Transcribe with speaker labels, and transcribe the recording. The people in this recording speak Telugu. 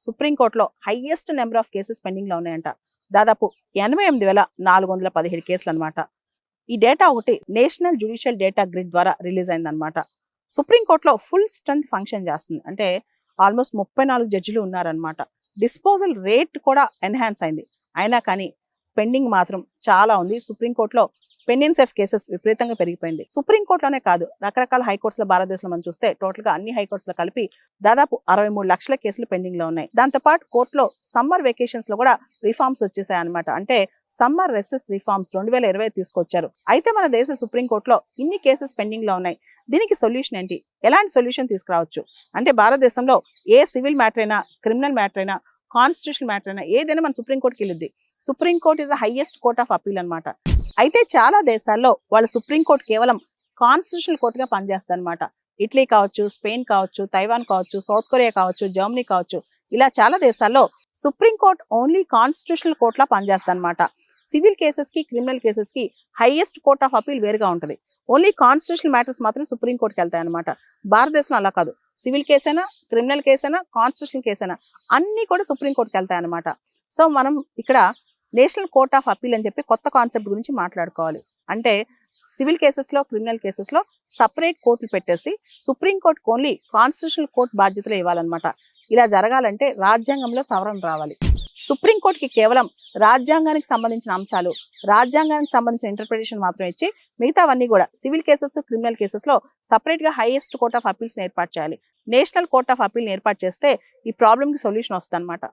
Speaker 1: సుప్రీంకోర్టులో హైయెస్ట్ నెంబర్ ఆఫ్ కేసెస్ పెండింగ్లో ఉన్నాయంట. దాదాపు 88,417 కేసులు అనమాట. ఈ డేటా ఒకటి నేషనల్ జ్యుడిషియల్ డేటా గ్రిడ్ ద్వారా రిలీజ్ అయిందనమాట. సుప్రీంకోర్టులో ఫుల్ స్ట్రెంత్ ఫంక్షన్ చేస్తుంది. అంటే ఆల్మోస్ట్ 34 జడ్జిలు ఉన్నారనమాట. డిస్పోజల్ రేట్ కూడా ఎన్హాన్స్ అయింది. అయినా కానీ పెండింగ్ మాత్రం చాలా ఉంది. సుప్రీంకోర్టులో పెండెన్సీ ఆఫ్ కేసెస్ విపరీతంగా పెరిగిపోయింది. సుప్రీంకోర్టులోనే కాదు, రకరకాల హైకోర్ట్స్లో భారతదేశంలో మనం చూస్తే టోటల్గా అన్ని హైకోర్ట్స్లో కలిపి దాదాపు 63 లక్షల కేసులు పెండింగ్లో ఉన్నాయి. దాంతోపాటు కోర్టులో సమ్మర్ వెకేషన్స్ లో కూడా రిఫార్మ్స్ వచ్చేసాయి అనమాట. అంటే సమ్మర్ రెసెస్ రిఫార్మ్స్ 2020 తీసుకొచ్చారు. అయితే మన దేశ సుప్రీంకోర్టులో ఇన్ని కేసెస్ పెండింగ్ లో ఉన్నాయి. దీనికి సొల్యూషన్ ఏంటి? ఎలాంటి సొల్యూషన్ తీసుకురావచ్చు అంటే భారతదేశంలో ఏ సివిల్ మ్యాటర్ అయినా, క్రిమినల్ మ్యాటర్ అయినా, కాన్స్టిట్యూషనల్ మ్యాటర్ అయినా ఏదైనా మన సుప్రీంకోర్టుకి వెళ్ళింది. Supreme court is the highest court of appeal అనమాట. అయితే చాలా దేశాల్లో వాళ్ళ సుప్రీంకోర్టు కేవలం కాన్స్టిట్యూషనల్ కోర్టుగా పనిచేస్తుంది అనమాట. ఇటలీ కావచ్చు, స్పెయిన్ కావచ్చు, తైవాన్ కావచ్చు, సౌత్ కొరియా కావచ్చు, జర్మనీ కావచ్చు, ఇలా చాలా దేశాల్లో సుప్రీంకోర్టు ఓన్లీ కాన్స్టిట్యూషనల్ కోర్టులా పనిచేస్తుంది అనమాట. సివిల్ కేసెస్ కి, క్రిమినల్ కేసెస్ కి హైయెస్ట్ కోర్ట్ ఆఫ్ అపీల్ వేరుగా ఉంటుంది. ఓన్లీ కాన్స్టిట్యూషనల్ మ్యాటర్స్ మాత్రం సుప్రీంకోర్టుకి వెళ్తాయి అనమాట. భారతదేశంలో అలా కాదు. సివిల్ కేసైనా, క్రిమినల్ కేసైనా, కాన్స్టిట్యూషనల్ కేసైనా అన్ని కూడా సుప్రీంకోర్టుకి వెళ్తాయి అనమాట. సో మనం ఇక్కడ నేషనల్ కోర్ట్ ఆఫ్ అపీల్ అని చెప్పి కొత్త కాన్సెప్ట్ గురించి మాట్లాడుకోవాలి. అంటే సివిల్ కేసెస్లో, క్రిమినల్ కేసెస్లో సపరేట్ కోర్టులు పెట్టేసి సుప్రీంకోర్టుకు ఓన్లీ కాన్స్టిట్యూషనల్ కోర్టు బాధ్యతలు ఇవ్వాలన్నమాట. ఇలా జరగాలంటే రాజ్యాంగంలో సవరణ రావాలి. సుప్రీంకోర్టుకి కేవలం రాజ్యాంగానికి సంబంధించిన అంశాలు, రాజ్యాంగానికి సంబంధించిన ఇంటర్ప్రిటేషన్ మాత్రం ఇచ్చి మిగతావన్నీ కూడా సివిల్ కేసెస్, క్రిమినల్ కేసెస్లో సపరేట్గా హైయెస్ట్ కోర్ట్ ఆఫ్ అపీల్స్ని ఏర్పాటు చేయాలి. నేషనల్ కోర్ట్ ఆఫ్ అపీల్ని ఏర్పాటు చేస్తే ఈ ప్రాబ్లంకి సొల్యూషన్ వస్తుంది అనమాట.